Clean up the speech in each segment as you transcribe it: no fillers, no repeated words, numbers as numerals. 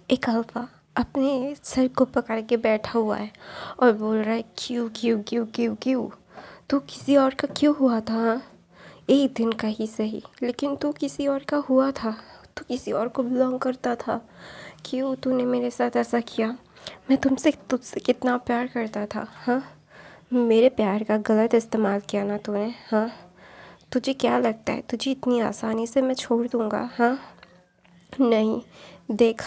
एक अल्फा अपने सर को पकड़ के बैठा हुआ है और बोल रहा है क्यों क्यों क्यों क्यों क्यों। तू किसी और का क्यों हुआ था हाँ? एक दिन का ही सही, लेकिन तू किसी और का हुआ था। तू किसी और को बिलोंग करता था। क्यों तूने मेरे साथ ऐसा किया। मैं तुझसे कितना प्यार करता था हाँ। मेरे प्यार का गलत इस्तेमाल किया ना तूने हाँ। तुझे क्या लगता है तुझे इतनी आसानी से मैं छोड़ दूँगा हाँ। नहीं, देख,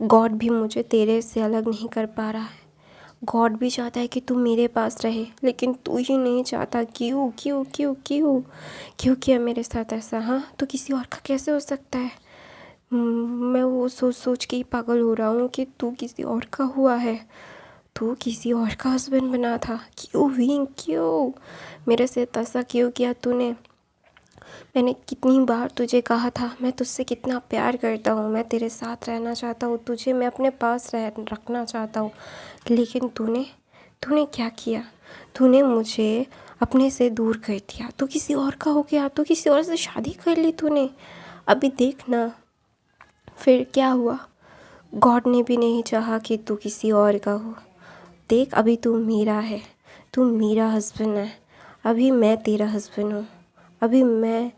गॉड भी मुझे तेरे से अलग नहीं कर पा रहा है। गॉड भी चाहता है कि तू मेरे पास रहे, लेकिन तू ही नहीं चाहता। क्यों क्यों क्यों क्यों क्यों किया मेरे साथ ऐसा हाँ। तो किसी और का कैसे हो सकता है। मैं वो सोच सोच के ही पागल हो रहा हूँ कि तू किसी और का हुआ है। तू किसी और का हस्बैंड बना था। क्यों विंग क्यों मेरे से ऐसा क्यों किया तूने। मैंने कितनी बार तुझे कहा था मैं तुझसे कितना प्यार करता हूँ, मैं तेरे साथ रहना चाहता हूँ, तुझे मैं अपने पास रखना चाहता हूँ। लेकिन तूने क्या किया। तूने मुझे अपने से दूर कर दिया। तू किसी और का हो गया। तू किसी और से शादी कर ली तूने। अभी देख ना फिर क्या हुआ। गॉड ने भी नहीं चाहा कि तू किसी और का हो। देख अभी तू मेरा है, तू मेरा हस्बैंड है। अभी मैं तेरा हस्बैंड हूँ। अभी मैं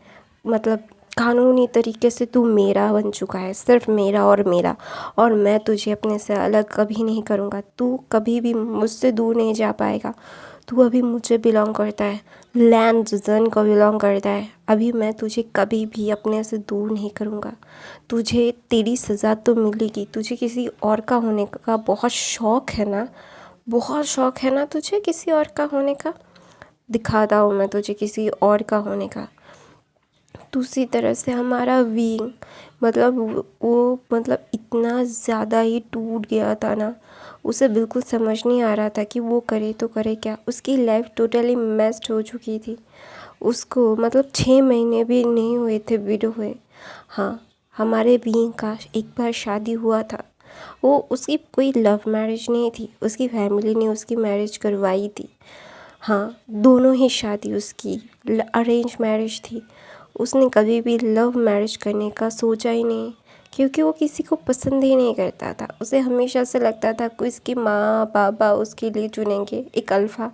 मतलब कानूनी तरीके से तू मेरा बन चुका है, सिर्फ मेरा और मेरा। और मैं तुझे अपने से अलग कभी नहीं करूँगा। तू कभी भी मुझसे दूर नहीं जा पाएगा। तू अभी मुझे बिलोंग करता है, लैंड जन को बिलोंग करता है। अभी मैं तुझे कभी भी अपने से दूर नहीं करूँगा। तुझे तेरी सज़ा तो मिलेगी। तुझे किसी और का होने का बहुत शौक़ है ना, बहुत शौक़ है ना तुझे किसी और का होने का। दिखाता हूँ मैं तुझे किसी और का होने का। दूसरी तरह से हमारा विंग मतलब वो मतलब इतना ज़्यादा ही टूट गया था ना, उसे बिल्कुल समझ नहीं आ रहा था कि वो करे तो करे क्या। उसकी लाइफ टोटली मेस्ड हो चुकी थी। उसको मतलब 6 महीने भी नहीं हुए थे विडो हुए। हाँ, हमारे विंग का एक बार शादी हुआ था। वो उसकी कोई लव मैरिज नहीं थी, उसकी फैमिली ने उसकी मैरिज करवाई थी। हाँ, दोनों ही शादी उसकी अरेंज मैरिज थी। उसने कभी भी लव मैरिज करने का सोचा ही नहीं, क्योंकि वो किसी को पसंद ही नहीं करता था। उसे हमेशा से लगता था कि उसकी माँ पापा उसके लिए चुनेंगे एक अल्फ़ा,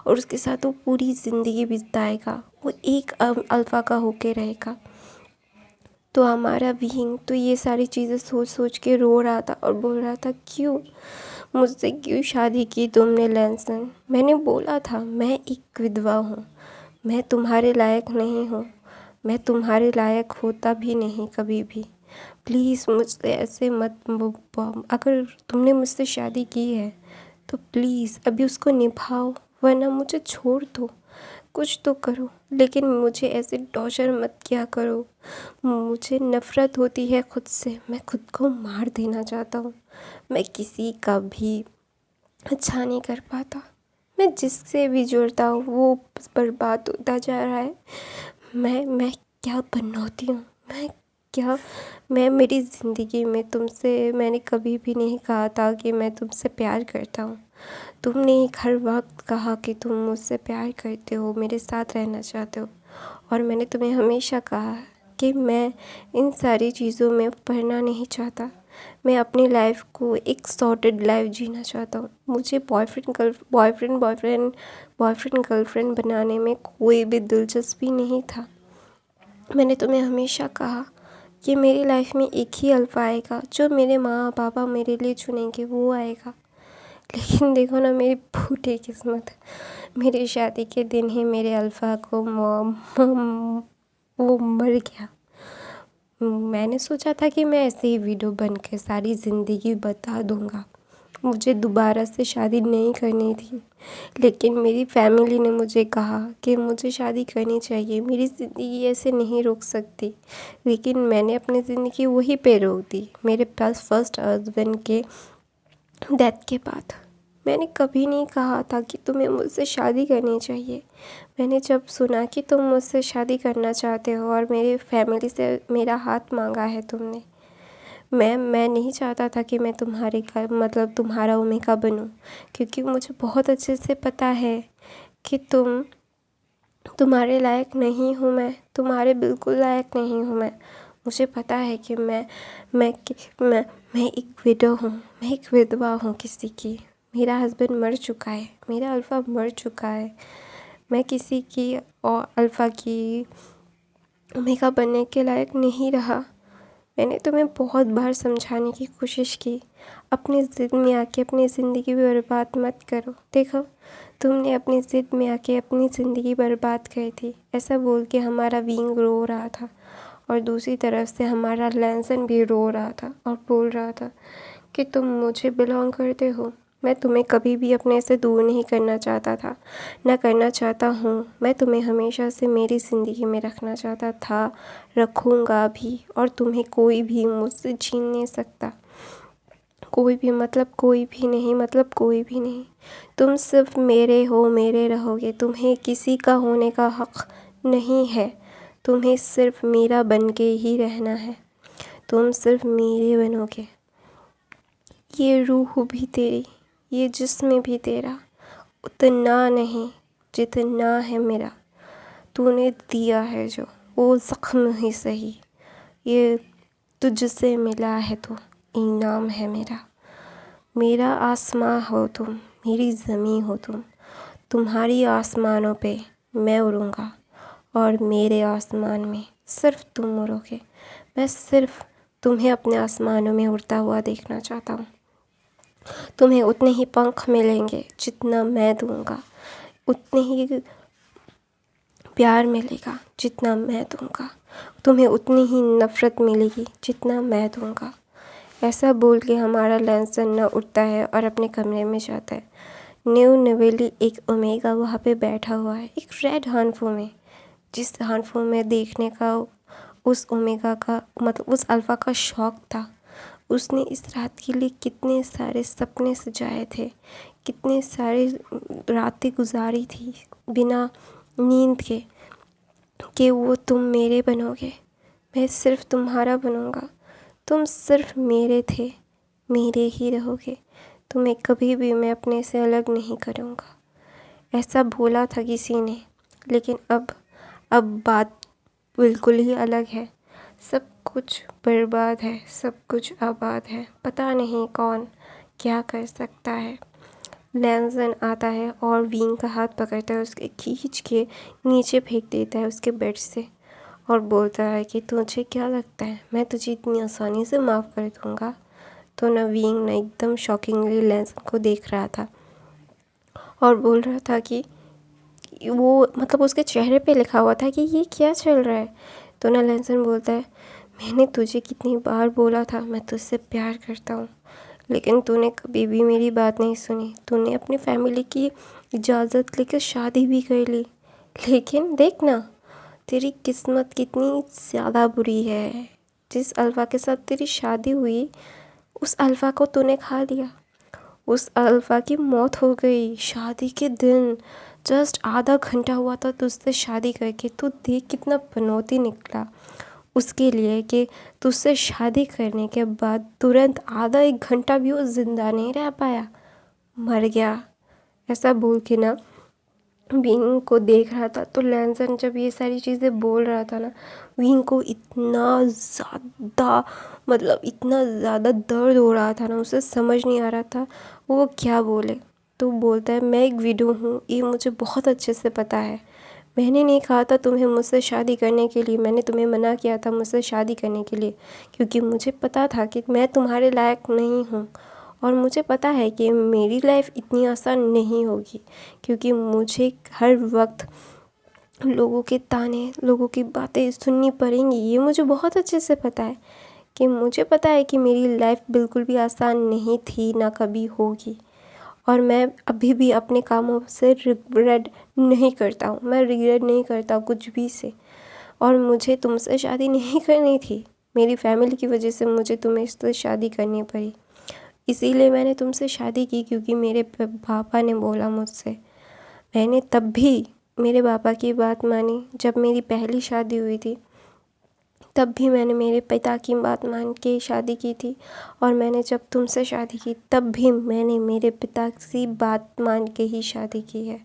और उसके साथ वो पूरी ज़िंदगी बिताएगा। वो एक अल्फ़ा का होके रहेगा। तो हमारा विंग तो ये सारी चीज़ें सोच सोच के रो रहा था और बोल रहा था क्यों मुझसे क्यों शादी की तुमने लैंसन। मैंने बोला था मैं एक विधवा हूँ, मैं तुम्हारे लायक नहीं हूँ, मैं तुम्हारे लायक होता भी नहीं कभी भी। प्लीज़ मुझसे ऐसे मत अगर तुमने मुझसे शादी की है तो प्लीज़ अभी उसको निभाओ, वरना मुझे छोड़ दो। कुछ तो करो, लेकिन मुझे ऐसे टॉर्चर मत किया करो। मुझे नफ़रत होती है खुद से, मैं खुद को मार देना चाहता हूँ। मैं किसी का भी अच्छा नहीं कर पाता। मैं जिससे भी जुड़ता हूँ वो बर्बाद होता जा रहा है। मैं क्या बनौती हूँ। मैं मेरी ज़िंदगी में तुमसे मैंने कभी भी नहीं कहा था कि मैं तुमसे प्यार करता हूँ। तुमने हर वक्त कहा कि तुम मुझसे प्यार करते हो, मेरे साथ रहना चाहते हो। और मैंने तुम्हें हमेशा कहा कि मैं इन सारी चीज़ों में पढ़ना नहीं चाहता। मैं अपनी लाइफ को एक सॉर्टेड लाइफ जीना चाहता हूँ। मुझे बॉयफ्रेंड गर्लफ्रेंड बनाने में कोई भी दिलचस्पी नहीं था। मैंने तुम्हें हमेशा कहा कि मेरी लाइफ में एक ही अल्फ़ा आएगा, जो मेरे माँ पापा मेरे लिए चुनेंगे वो आएगा। लेकिन देखो ना मेरी फूटी किस्मत, मेरी शादी के दिन ही मेरे अल्फ़ा को वो मर गया। मैंने सोचा था कि मैं ऐसे ही वीडियो बन के सारी ज़िंदगी बता दूँगा। मुझे दोबारा से शादी नहीं करनी थी, लेकिन मेरी फैमिली ने मुझे कहा कि मुझे शादी करनी चाहिए, मेरी ज़िंदगी ऐसे नहीं रुक सकती। लेकिन मैंने अपनी ज़िंदगी वहीं पे रोक दी, मेरे पास फर्स्ट हस्बैंड के डेथ के बाद। मैंने कभी नहीं कहा था कि तुम्हें मुझसे शादी करनी चाहिए। मैंने जब सुना कि तुम मुझसे शादी करना चाहते हो और मेरे फैमिली से मेरा हाथ मांगा है तुमने, मैं नहीं चाहता था कि मैं तुम्हारे का मतलब तुम्हारा ओमेगा बनूं, क्योंकि मुझे बहुत अच्छे से पता है कि तुम्हारे लायक नहीं हूँ मैं, तुम्हारे बिल्कुल लायक नहीं हूँ मैं। मुझे पता है कि मैं मैं मैं एक विडो हूँ, मैं एक विधवा हूँ किसी की। मेरा हस्बैंड मर चुका है, मेरा अल्फ़ा मर चुका है। मैं किसी की और अल्फ़ा की ओमेगा बनने के लायक नहीं रहा। मैंने तुम्हें बहुत बार समझाने की कोशिश की, अपनी ज़िद में आके अपनी ज़िंदगी बर्बाद मत करो। देखो, तुमने अपनी ज़िद में आके अपनी ज़िंदगी बर्बाद कर दी। ऐसा बोल के हमारा विंग रो रहा था और दूसरी तरफ से हमारा लैंसन भी रो रहा था और बोल रहा था कि तुम मुझे बिलोंग करते हो। मैं तुम्हें कभी भी अपने से दूर नहीं करना चाहता था, ना करना चाहता हूँ। मैं तुम्हें हमेशा से मेरी ज़िंदगी में रखना चाहता था, रखूँगा भी। और तुम्हें कोई भी मुझसे छीन नहीं सकता। कोई भी मतलब कोई भी नहीं, मतलब कोई भी नहीं। तुम सिर्फ मेरे हो, मेरे रहोगे। तुम्हें किसी का होने का हक़ नहीं है। तुम्हें सिर्फ मेरा बन के ही रहना है। तुम सिर्फ मेरे बनोगे। ये रूह भी तेरी, ये जिस्म भी तेरा, उतना नहीं जितना है मेरा। तूने दिया है जो, वो ज़ख्म ही सही, ये तुझसे मिला है तो इनाम है मेरा। मेरा आसमां हो तुम, मेरी ज़मीं हो तुम। तुम्हारी आसमानों पे मैं उड़ूँगा और मेरे आसमान में सिर्फ तुम उड़ोगे। मैं सिर्फ तुम्हें अपने आसमानों में उड़ता हुआ देखना चाहता हूँ। तुम्हें उतने ही पंख मिलेंगे जितना मैं दूँगा, उतने ही प्यार मिलेगा जितना मैं दूँगा। तुम्हें उतनी ही नफ़रत मिलेगी जितना मैं दूँगा। ऐसा बोल के हमारा लैंसन न उठता है और अपने कमरे में जाता है। न्यू नवेली एक ओमेगा वहाँ पे बैठा हुआ है, एक रेड हानफो में। जिस हानफो में देखने का उस ओमेगा का मतलब उस अल्फ़ा का शौक़ था। उसने इस रात के लिए कितने सारे सपने सजाए थे, कितने सारे रातें गुजारी थी बिना नींद के कि वो तुम मेरे बनोगे, मैं सिर्फ तुम्हारा बनूँगा। तुम सिर्फ मेरे थे, मेरे ही रहोगे। तुम्हें कभी भी मैं अपने से अलग नहीं करूँगा। ऐसा बोला था किसी ने, लेकिन अब बात बिल्कुल ही अलग है। सब कुछ बर्बाद है, सब कुछ आबाद है। पता नहीं कौन क्या कर सकता है। लैंसन आता है और विंग का हाथ पकड़ता है, उसके खींच के नीचे फेंक देता है उसके बेड से और बोलता है कि तुझे क्या लगता है मैं तुझे इतनी आसानी से माफ़ कर दूँगा। तो ना विंग ना एकदम शॉकिंगली लैंसन को देख रहा था और बोल रहा था कि वो मतलब उसके चेहरे पे लिखा हुआ था कि ये क्या चल रहा है। तो ना लैंसन बोलता है, मैंने तुझे कितनी बार बोला था मैं तुझसे प्यार करता हूँ, लेकिन तूने कभी भी मेरी बात नहीं सुनी। तूने अपनी फैमिली की इजाज़त लेकर शादी भी कर ली, लेकिन देख ना तेरी किस्मत कितनी ज़्यादा बुरी है। जिस अल्फ़ा के साथ तेरी शादी हुई उस अल्फ़ा को तूने खा लिया। उस अल्फ़ा की मौत हो गई शादी के दिन। जस्ट आधा घंटा हुआ था तुझसे शादी करके। तू देख कितना पनौती निकला उसके लिए कि तुझसे शादी करने के बाद तुरंत आधा एक घंटा भी वो ज़िंदा नहीं रह पाया, मर गया। ऐसा बोल के ना विंग को देख रहा था। तो लैंसन जब ये सारी चीज़ें बोल रहा था ना, विंग को इतना ज़्यादा मतलब इतना ज़्यादा दर्द हो रहा था ना, उसे समझ नहीं आ रहा था वो क्या बोले। तो बोलता है, मैं एक विडो हूँ, ये मुझे बहुत अच्छे से पता है। मैंने नहीं कहा था तुम्हें मुझसे शादी करने के लिए, मैंने तुम्हें मना किया था मुझसे शादी करने के लिए, क्योंकि मुझे पता था कि मैं तुम्हारे लायक नहीं हूँ और मुझे पता है कि मेरी लाइफ इतनी आसान नहीं होगी, क्योंकि मुझे हर वक्त लोगों के ताने, लोगों की बातें सुननी पड़ेंगी। ये मुझे बहुत अच्छे से पता है कि मुझे पता है कि मेरी लाइफ बिल्कुल भी आसान नहीं थी, ना कभी होगी। और मैं अभी भी अपने कामों से रिग्रेट नहीं करता हूँ, मैं रिग्रेट नहीं करता कुछ भी से। और मुझे तुमसे शादी नहीं करनी थी, मेरी फैमिली की वजह से मुझे तुमसे शादी करनी पड़ी। इसीलिए मैंने तुमसे शादी की, क्योंकि मेरे पापा ने बोला मुझसे। मैंने तब भी मेरे पापा की बात मानी जब मेरी पहली शादी हुई थी, तब भी मैंने मेरे पिता की बात मान के ही शादी की थी, और मैंने जब तुमसे शादी की तब भी मैंने मेरे पिता की बात मान के ही शादी की है।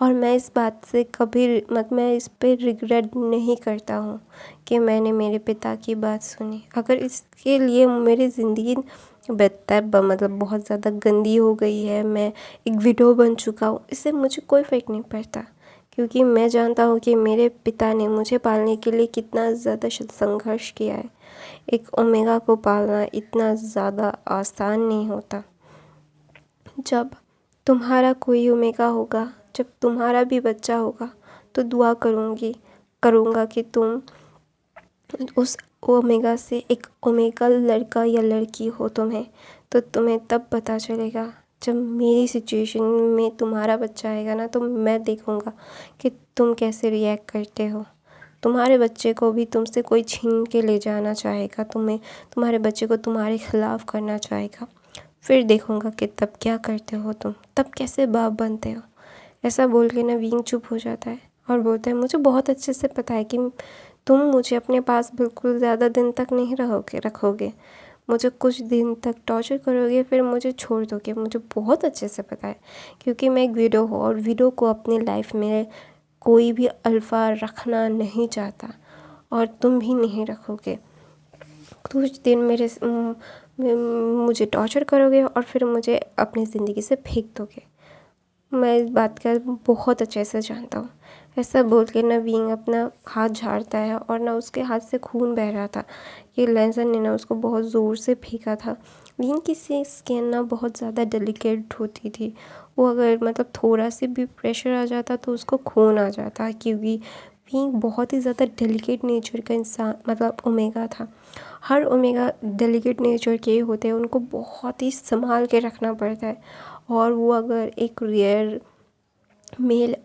और मैं इस बात से कभी मैं इस पे रिग्रेट नहीं करता हूँ कि मैंने मेरे पिता की बात सुनी। अगर इसके लिए मेरी ज़िंदगी बहुत ज़्यादा गंदी हो गई है, मैं एक विडो बन चुका हूँ, इससे मुझे कोई फ़र्क नहीं पड़ता, क्योंकि मैं जानता हूँ कि मेरे पिता ने मुझे पालने के लिए कितना ज़्यादा संघर्ष किया है। एक ओमेगा को पालना इतना ज़्यादा आसान नहीं होता। जब तुम्हारा कोई ओमेगा होगा, जब तुम्हारा भी बच्चा होगा, तो दुआ करूँगा कि तुम उस ओमेगा से एक ओमेगा लड़का या लड़की हो तुम्हें, तो तुम्हें तब पता चलेगा जब मेरी सिचुएशन में तुम्हारा बच्चा आएगा ना, तो मैं देखूँगा कि तुम कैसे रिएक्ट करते हो। तुम्हारे बच्चे को भी तुमसे कोई छीन के ले जाना चाहेगा, तुम्हारे बच्चे को तुम्हारे खिलाफ़ करना चाहेगा, फिर देखूँगा कि तब क्या करते हो तुम, तब कैसे बाप बनते हो। ऐसा बोल के ना विंग चुप हो जाता है और बोलता है, मुझे बहुत अच्छे से पता है कि तुम मुझे अपने पास बिल्कुल ज़्यादा दिन तक नहीं रखोगे, मुझे कुछ दिन तक टॉर्चर करोगे, फिर मुझे छोड़ दोगे। मुझे बहुत अच्छे से पता है, क्योंकि मैं एक विडो हूँ और विडो को अपनी लाइफ में कोई भी अल्फ़ा रखना नहीं चाहता, और तुम भी नहीं रखोगे। कुछ दिन मुझे टॉर्चर करोगे और फिर मुझे अपनी ज़िंदगी से फेंक दोगे। मैं इस बात का बहुत अच्छे से जानता हूँ। ऐसा बोल के ना विंग अपना हाथ झाड़ता है, और ना उसके हाथ से खून बह रहा था। ये लैंसन ने ना उसको बहुत ज़ोर से फेंका था। विंग की स्किन ना बहुत ज़्यादा डेलिकेट होती थी, वो अगर थोड़ा सी भी प्रेशर आ जाता तो उसको खून आ जाता, क्योंकि विंग बहुत ही ज़्यादा डेलिकेट नेचर का इंसान ओमेगा था। हर ओमेगा डेलिकेट नेचर के होते हैं, उनको बहुत ही संभाल के रखना पड़ता है, और वो अगर एक रेयर मेल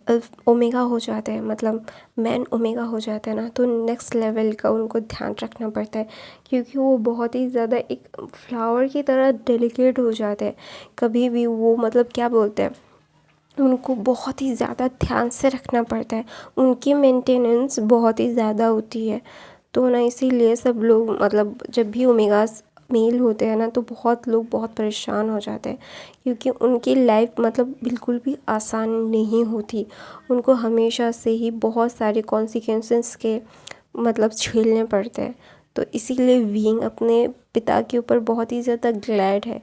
ओमेगा हो जाता है, मैन ओमेगा हो जाता है ना, तो नेक्स्ट लेवल का उनको ध्यान रखना पड़ता है, क्योंकि वो बहुत ही ज़्यादा एक फ्लावर की तरह डेलिकेट हो जाते हैं। कभी भी वो क्या बोलते हैं, उनको बहुत ही ज़्यादा ध्यान से रखना पड़ता है, उनकी मेंटेनेंस बहुत ही ज़्यादा होती है। तो ना इसीलिए सब लोग जब भी ओमेगास मेल होते हैं ना, तो बहुत लोग बहुत परेशान हो जाते हैं, क्योंकि उनकी लाइफ बिल्कुल भी आसान नहीं होती। उनको हमेशा से ही बहुत सारे कॉन्सिक्वेंसेस के झेलने पड़ते हैं। तो इसीलिए विंग अपने पिता के ऊपर बहुत ही ज़्यादा ग्लैड है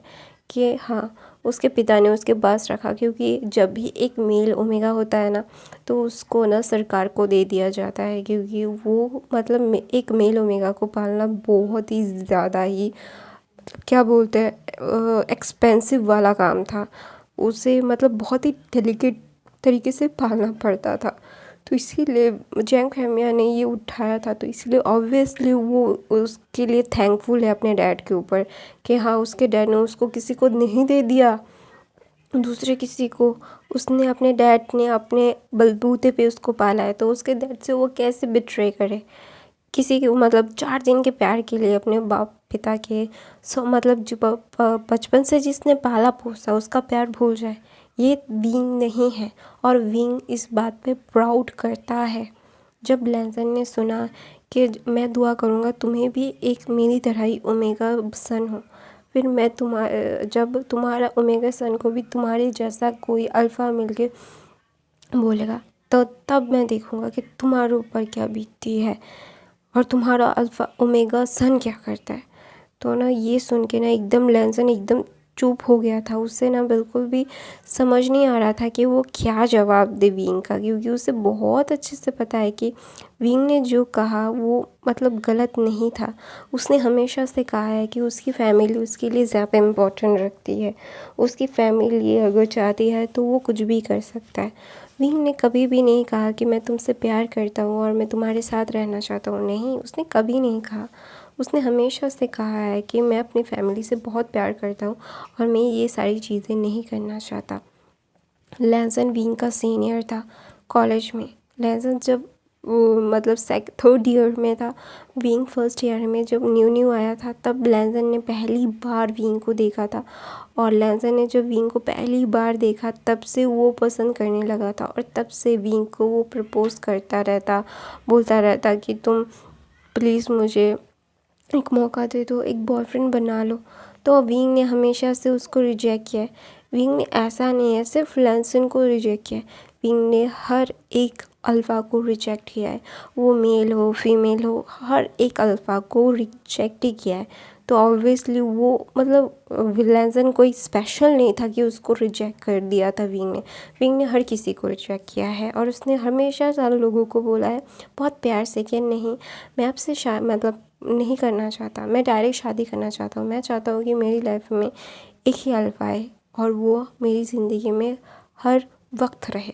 कि हाँ, उसके पिता ने उसके पास रखा, क्योंकि जब भी एक मेल ओमेगा होता है ना, तो उसको ना सरकार को दे दिया जाता है, क्योंकि वो एक मेल ओमेगा को पालना बहुत ही ज़्यादा ही क्या बोलते हैं एक्सपेंसिव वाला काम था। उसे बहुत ही डेलिकेट तरीके से पालना पड़ता था। तो इसीलिए जैंग खैमिया ने ये उठाया था, तो इसलिए ऑब्वियसली वो उसके लिए थैंकफुल है अपने डैड के ऊपर कि हाँ, उसके डैड ने उसको किसी को नहीं दे दिया, दूसरे किसी को। उसने अपने डैड ने अपने बलबूते पे उसको पाला है, तो उसके डैड से वो कैसे बिट्रे करे किसी को 4 दिन के प्यार के लिए अपने बाप पिता के जो बचपन से जिसने पाला पोसा उसका प्यार भूल जाए, ये विंग नहीं है। और विंग इस बात पे प्राउड करता है। जब लैंसन ने सुना कि मैं दुआ करूँगा तुम्हें भी एक मेरी तरह ही ओमेगा सन हो, फिर मैं जब तुम्हारा ओमेगा सन को भी तुम्हारे जैसा कोई अल्फ़ा मिल के बोलेगा, तो तब मैं देखूँगा कि तुम्हारे ऊपर क्या बीतती है और तुम्हारा अल्फ़ा ओमेगा सन क्या करता है। तो ना ये सुन के ना एकदम लैंसन एकदम चुप हो गया था। उससे ना बिल्कुल भी समझ नहीं आ रहा था कि वो क्या जवाब दे विंग का, क्योंकि उसे बहुत अच्छे से पता है कि विंग ने जो कहा वो गलत नहीं था। उसने हमेशा से कहा है कि उसकी फ़ैमिली उसके लिए ज़्यादा इम्पोर्टेंट रखती है। उसकी फ़ैमिली अगर चाहती है तो वो कुछ भी कर सकता है। विंग ने कभी भी नहीं कहा कि मैं तुमसे प्यार करता हूँ और मैं तुम्हारे साथ रहना चाहता हूँ, नहीं, उसने कभी नहीं कहा। उसने हमेशा से कहा है कि मैं अपनी फ़ैमिली से बहुत प्यार करता हूँ और मैं ये सारी चीज़ें नहीं करना चाहता। लैंसन विंग का सीनियर था कॉलेज में। लैंसन जब थर्ड ईयर में था, विंग फर्स्ट ईयर में जब न्यू आया था, तब लैंसन ने पहली बार विंग को देखा था। और लैंसन ने जब विंग को पहली बार देखा तब से वो पसंद करने लगा था, और तब से विंग को वो प्रपोज़ करता रहता, बोलता रहता कि तुम प्लीज़ मुझे एक मौका दे दो, एक बॉयफ्रेंड बना लो। तो विंग ने हमेशा से उसको रिजेक्ट किया है। विंग ने ऐसा नहीं है सिर्फ लैंसन को रिजेक्ट किया है, विंग ने हर एक अल्फ़ा को रिजेक्ट किया है। वो मेल हो फीमेल हो, हर एक अल्फ़ा को रिजेक्ट ही किया है। तो ऑब्वियसली वो मतलब लैंसन कोई स्पेशल नहीं था कि उसको रिजेक्ट कर दिया था विंग ने। विंग ने हर किसी को रिजेक्ट किया है और उसने हमेशा सारे लोगों को बोला है बहुत प्यार से कि नहीं, मैं आपसे मतलब नहीं करना चाहता, मैं डायरेक्ट शादी करना चाहता हूँ। मैं चाहता हूँ कि मेरी लाइफ में एक ही अल्फ़ा आए और वो मेरी ज़िंदगी में हर वक्त रहे।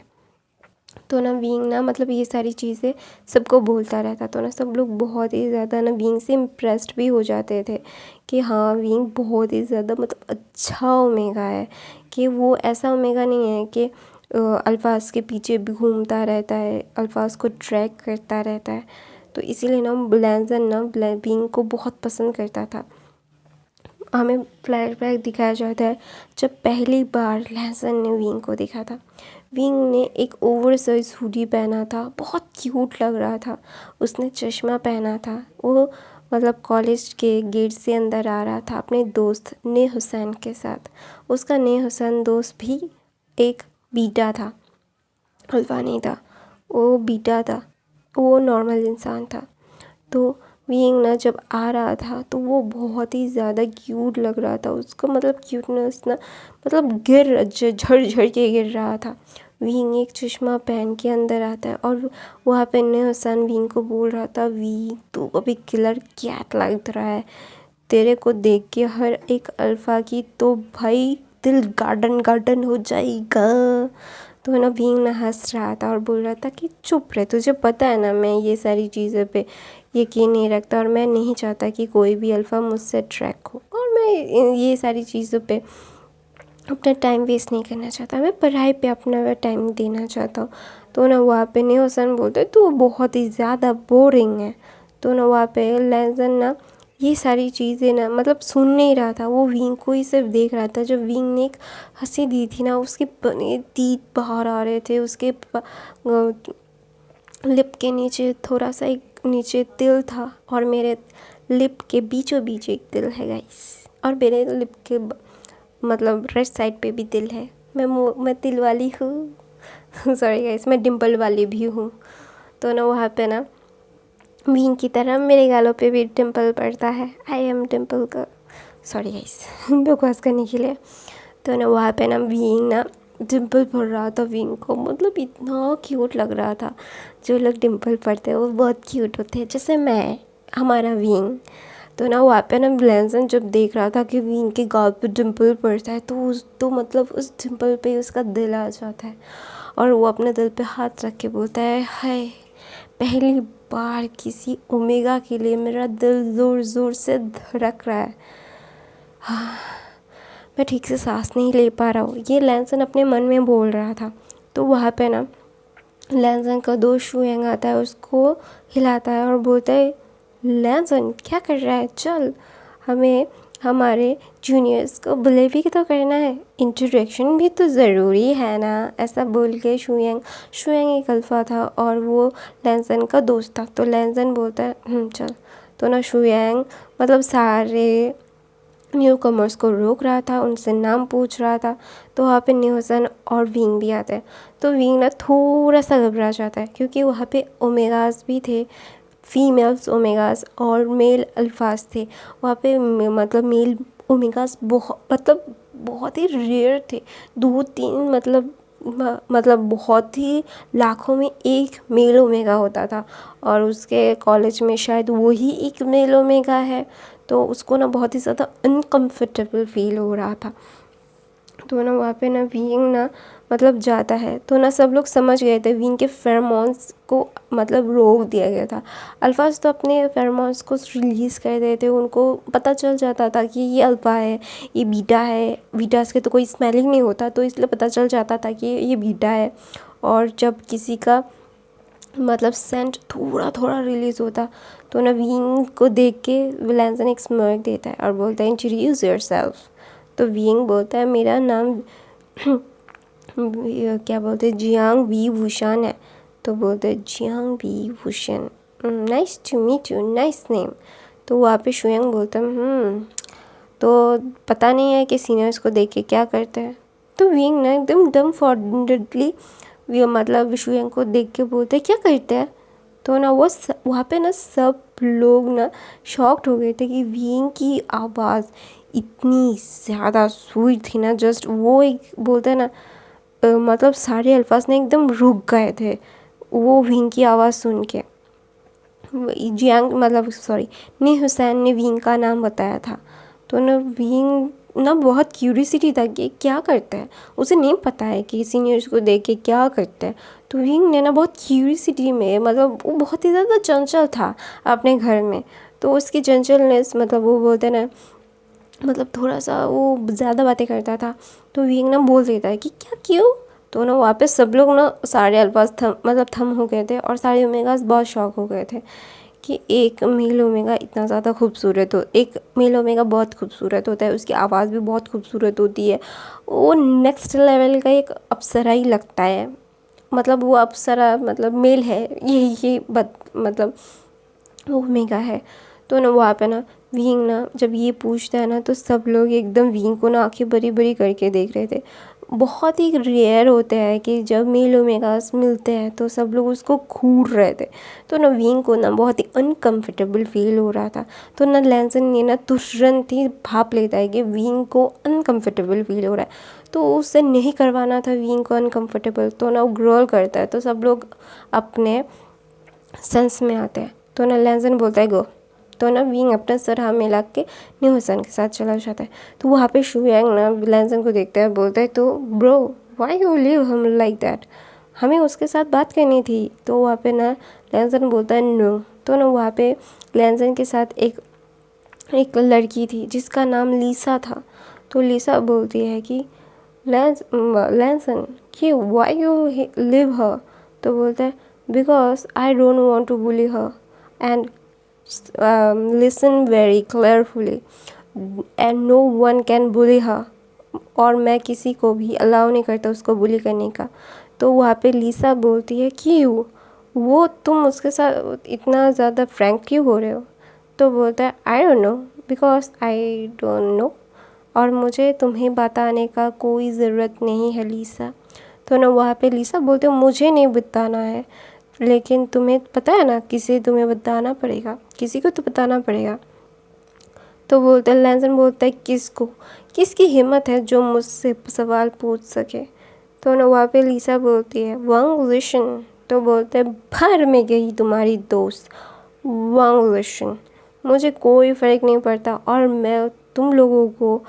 तो ना विंग ना मतलब ये सारी चीज़ें सबको बोलता रहता, तो ना सब लोग बहुत ही ज़्यादा ना विंग से इम्प्रेस्ड भी हो जाते थे कि हाँ विंग बहुत ही ज़्यादा मतलब अच्छा ओमेगा है, कि वो ऐसा ओमेगा नहीं है कि अल्फाज के पीछे भी घूमता रहता है, अल्फाज को ट्रैक करता रहता है। तो इसीलिए ना लैंसन ना विंग को बहुत पसंद करता था। हमें फ्लैशबैक दिखाया जाता है जब पहली बार लैंसन ने विंग को देखा था। विंग ने एक ओवर साइज हुडी पहना था, बहुत क्यूट लग रहा था। उसने चश्मा पहना था। वो मतलब कॉलेज के गेट से अंदर आ रहा था अपने दोस्त ने हुसैन के साथ। उसका ने हुसैन दोस्त भी एक बीटा था, अल्फा नहीं था, वो बीटा था, वो नॉर्मल इंसान था। तो विंग ना जब आ रहा था तो वो बहुत ही ज़्यादा क्यूट लग रहा था। उसका मतलब क्यूटनेस ना मतलब झड़ झड़ के गिर रहा था। विंग एक चश्मा पहन के अंदर आता है और वहाँ पे ने हुसैन विंग को बोल रहा था, वी तू अभी किलर कैट लग रहा है, तेरे को देख के हर एक अल्फ़ा की तो भाई दिल गार्डन गार्डन हो जाएगा। तो ना विंग ना हंस रहा था और बोल रहा था कि चुप रहे, तुझे पता है ना मैं ये सारी चीज़ों पे यकीन नहीं रखता और मैं नहीं चाहता कि कोई भी अल्फ़ा मुझसे ट्रैक हो, और मैं ये सारी चीज़ों पे अपना टाइम वेस्ट नहीं करना चाहता, मैं पढ़ाई पे अपना टाइम देना चाहता हूँ। तो ना वहाँ पे ने हुसैन बोलते तू बहुत ही ज़्यादा बोरिंग है। तो ना वहाँ पे लैंसन ना ये सारी चीज़ें ना मतलब सुन नहीं रहा था, वो विंग को ही सिर्फ देख रहा था। जब विंग ने एक हंसी दी थी ना, उसके बने तीत बाहर आ रहे थे, उसके लिप के नीचे थोड़ा सा एक नीचे तिल था और मेरे लिप के बीचों बीच एक तिल है गाइस, और मेरे लिप के मतलब राइट साइड पे भी तिल है। मैं तिल वाली हूँ सॉरी गाइस, मैं डिम्पल वाली भी हूँ। तो ना वहाँ पे ना विंग की तरह मेरे गालों पे भी डिम्पल पड़ता है। आई एम डिम्पल का सॉरी गाइस बकवास करने के लिए। तो ना वहाँ पे ना विंग ना डिम्पल पड़ रहा था विंग को, मतलब इतना क्यूट लग रहा था। जो लोग डिम्पल पड़ते हैं वो बहुत क्यूट होते हैं, जैसे मैं, हमारा विंग। तो ना वहाँ पे ना लैंसन जब देख रहा था कि विंग के गाल पे डिम्पल पड़ता है तो मतलब उस डिम्पल पे उसका दिल आ जाता है और वो अपने दिल पे हाथ रख के बोलता है, हाय पहली बार किसी ओमेगा के लिए मेरा दिल ज़ोर ज़ोर से धड़क रहा है। हाँ, मैं ठीक से सांस नहीं ले पा रहा हूँ, ये लैंसन अपने मन में बोल रहा था। तो वहाँ पे ना लैंसन का दोस्त शुएंग आता है, उसको हिलाता है और बोलता है, लैंसन क्या कर रहा है, चल हमें हमारे जूनियर्स को बुले भी तो करना है, इंट्रोडक्शन भी तो ज़रूरी है ना। ऐसा बोल के शुएंग एक अल्फ़ा था और वो लैंसन का दोस्त था। तो लैंसन बोलता है चल। तो ना शुएंग मतलब सारे न्यू कमर्स को रोक रहा था, उनसे नाम पूछ रहा था। तो वहाँ पे न्यू हुसैन और विंग भी आते हैं। तो विंग ना थोड़ा सा घबरा जाता है क्योंकि वहाँ पे ओमेगास भी थे, फीमेल्स ओमेगास और मेल अल्फाज थे वहाँ पे। मतलब मेल ओमेगास बहुत ही रेयर थे, 2-3 मतलब बहुत ही लाखों में एक मेल ओमेगा होता था और उसके कॉलेज में शायद वही एक मेल ओमेगा है। तो उसको ना बहुत ही ज़्यादा अनकम्फर्टेबल फील हो रहा था। तो ना वहाँ पे ना विंग ना मतलब जाता है तो ना सब लोग समझ गए थे विंग के फेरोमोन्स को मतलब रोक दिया गया था। अल्फाज तो अपने फेरोमोन्स को रिलीज़ कर देते, उनको पता चल जाता था कि ये अल्फा है, ये बीटा है। बीटास के तो कोई स्मेलिंग नहीं होता, तो इसलिए पता चल जाता था कि ये बीटा है। और जब किसी का मतलब सेंट थोड़ा थोड़ा रिलीज़ होता तो ना विंग को देख के लैंसन एक स्mirk देता है और बोलता है, इंट्रोड्यूस योरसेल्फ। तो विंग बोलता है, मेरा नाम क्या बोलते हैं, जियांग वी वुशन है। तो बोलते हैं, Jiang Wei Wushan nice to meet you, nice name. तो वहाँ पे शुयांग बोलता है तो पता नहीं है कि सीनियर्स को देख के क्या करते हैं। तो विंग ना एकदम डम फॉर्डली मतलब शुयांग को देख के बोलते हैं क्या करते हैं। तो ना वहाँ पे ना सब लोग ना शॉक्ड हो गए थे कि विंग की आवाज़ इतनी ज़्यादा स्वीट थी ना, जस्ट वो एक बोलते हैं ना मतलब सारे अल्फाज ने एकदम रुक गए थे वो विंग की आवाज़ सुन के। जियांग मतलब सॉरी नी हुसैन ने विंग का नाम बताया था। तो ना विंग ना बहुत क्यूरियसिटी था कि क्या करता है, उसे नहीं पता है कि सीनियर्स को देख के क्या करता है। तो विंग ने ना बहुत क्यूरियसिटी में मतलब वो बहुत ही ज़्यादा चंचल था अपने घर में। तो उसकी चंचलनेस मतलब वो बोलते ना मतलब थोड़ा सा वो ज़्यादा बातें करता था। तो विंग ना बोल देता है कि क्या क्यों। तो ना वहाँ पे सब लोग ना सारे अल्फाज थम हो गए थे और सारे ओमेगास बहुत शॉक हो गए थे कि एक मेल ओमेगा इतना ज़्यादा खूबसूरत हो, एक मेल ओमेगा बहुत खूबसूरत होता है, उसकी आवाज़ भी बहुत खूबसूरत होती है, वो नेक्स्ट लेवल का एक अप्सरा ही लगता है। मतलब वो अप्सरा मतलब मेल है ये मतलब ओमेगा है। तो ना वहाँ पे ना विंग ना जब ये पूछता है ना तो सब लोग एकदम विंग को ना आंखें बड़ी बड़ी करके देख रहे थे। बहुत ही रेयर होता है कि जब मेल ओमेगास मिलते हैं तो सब लोग उसको घूर रहे थे। तो ना विंग को ना बहुत ही अनकंफर्टेबल फील हो रहा था। तो ना लैंसन ने ना तुरंत ही भाप लेता है कि विंग को अनकंफर्टेबल फील हो रहा है, तो उससे नहीं करवाना था विंग को अनकंफर्टेबल। तो ना वो ग्रोल करता है तो सब लोग अपने सेंस में आते हैं। तो ना लैंसन बोलता है गो। तो ना विंग अपना सर हाथ मिला के न्यू हुसैन के साथ चला जाता है। तो वहाँ पे शुयांग ना लैंसन को देखता है, बोलता है तो ब्रो व्हाई यू लीव हम लाइक दैट, हमें उसके साथ बात करनी थी। तो वहाँ पे ना लैंसन बोलता है नो। तो ना वहाँ पे लैंसन के साथ एक लड़की थी जिसका नाम लीसा था। तो लीसा बोलती है कि लैंसन कि व्हाई यू लिव हर। तो बोलता है because I don't want to bully her and listen very carefully and no one can bully her. और मैं किसी को भी अलाउ नहीं करता उसको बुली करने का। तो वहाँ पे लीसा बोलती है क्यों, वो तुम उसके साथ इतना ज़्यादा फ्रैंक क्यों हो रहे हो। तो बोलता है I don't know because I don't know, और मुझे तुम्हें बताने का कोई ज़रूरत नहीं है लीसा। तो ना वहाँ पे लीसा बोलते हो मुझे नहीं बताना है, लेकिन तुम्हें पता है ना किसे तुम्हें बताना पड़ेगा, किसी को तो बताना पड़ेगा। तो बोलते हैं लैंसन बोलता है किसको, किसकी हिम्मत है जो मुझसे सवाल पूछ सके। तो ना वहाँ पे लीसा बोलती है वांग लिशन। तो बोलते हैं भर में गई तुम्हारी दोस्त वांग लिशन, मुझे कोई फ़र्क नहीं पड़ता और मैं तुम लोगों को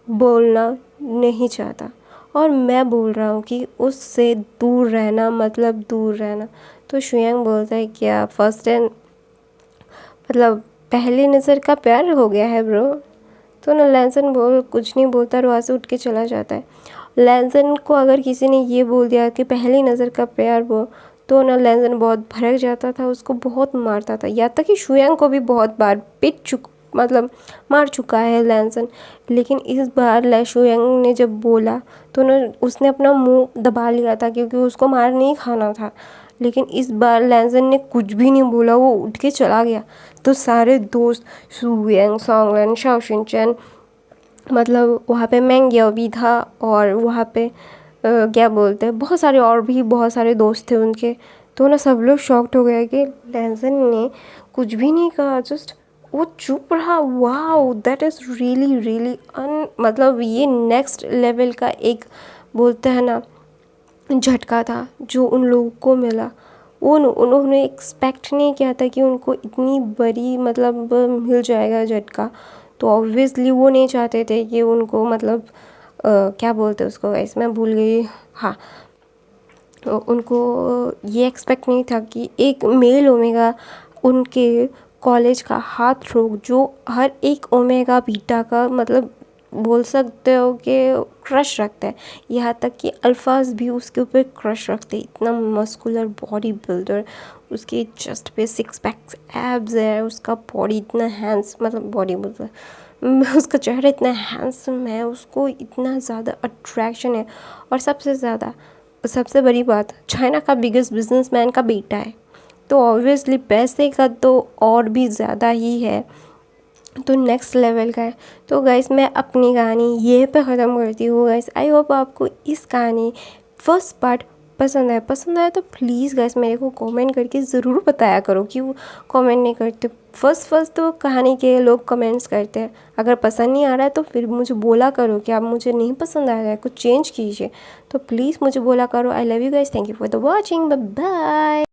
बोलना नहीं चाहता, और मैं बोल रहा हूँ कि उससे दूर रहना मतलब दूर रहना। तो शुयांग बोलता है क्या फर्स्ट एंड मतलब पहली नज़र का प्यार हो गया है ब्रो। तो ना लैंसन कुछ नहीं बोलता और वहाँ से उठ के चला जाता है। लैंसन को अगर किसी ने ये बोल दिया कि पहली नज़र का प्यार वो, तो ना लैंसन बहुत भड़क जाता था, उसको बहुत मारता था, यहाँ तक कि शुयांग को भी बहुत बार मतलब मार चुका है लैंसन। लेकिन इस बार शुयांग ने जब बोला तो ना उसने अपना मुंह दबा लिया था क्योंकि उसको मार नहीं खाना था। लेकिन इस बार लैंसन ने कुछ भी नहीं बोला, वो उठ के चला गया। तो सारे दोस्त सुयांग, सॉन्गलन, शाओशिनचैन मतलब वहाँ पे मैंग्याओ भी था, और वहाँ पे क्या बोलते हैं बहुत सारे और भी बहुत सारे दोस्त थे उनके। तो ना सब लोग शॉक्ड हो गए कि लैंसन ने कुछ भी नहीं कहा, जस्ट वो चुप रहा। Wow that is really really मतलब ये नेक्स्ट लेवल का एक बोलते हैं ना झटका था जो उन लोगों को मिला। उन्होंने एक्सपेक्ट नहीं किया था कि उनको इतनी बड़ी मतलब मिल जाएगा झटका। तो ऑब्वियसली वो नहीं चाहते थे कि उनको मतलब क्या बोलते हैं उसको, गाइस मैं भूल गई। हाँ, उनको ये एक्सपेक्ट नहीं था कि एक मेल ओमेगा उनके कॉलेज का हाथ रोक जो हर एक ओमेगा बीटा का मतलब बोल सकते हो कि क्रश रखता है, यहाँ तक कि अल्फाज भी उसके ऊपर क्रश रखते हैं। इतना मस्कुलर बॉडी बिल्डर, उसके चेस्ट पे 6 पैक्स एब्स है, उसका बॉडी इतना हैंड्स मतलब बॉडी बिल्डर उसका चेहरा इतना हैंडसम है, उसको इतना ज़्यादा अट्रैक्शन है। और सबसे बड़ी बात, चाइना का बिगेस्ट बिजनेसमैन का बेटा है। तो ऑब्वियसली पैसे का तो और भी ज़्यादा ही है, तो नेक्स्ट लेवल का है। तो गाइस मैं अपनी कहानी ये पे ख़त्म करती हूँ गाइस। आई होप आपको इस कहानी फर्स्ट पार्ट पसंद आया तो प्लीज़ गाइस मेरे को कमेंट करके ज़रूर बताया करो। क्यों कमेंट नहीं करते? फर्स्ट तो कहानी के लोग कमेंट्स करते हैं। अगर पसंद नहीं आ रहा है तो फिर मुझे बोला करो कि आप मुझे नहीं पसंद आ रहा है, कुछ चेंज कीजिए। तो प्लीज़ मुझे बोला करो। I love you guys, thank you for the watching, bye bye.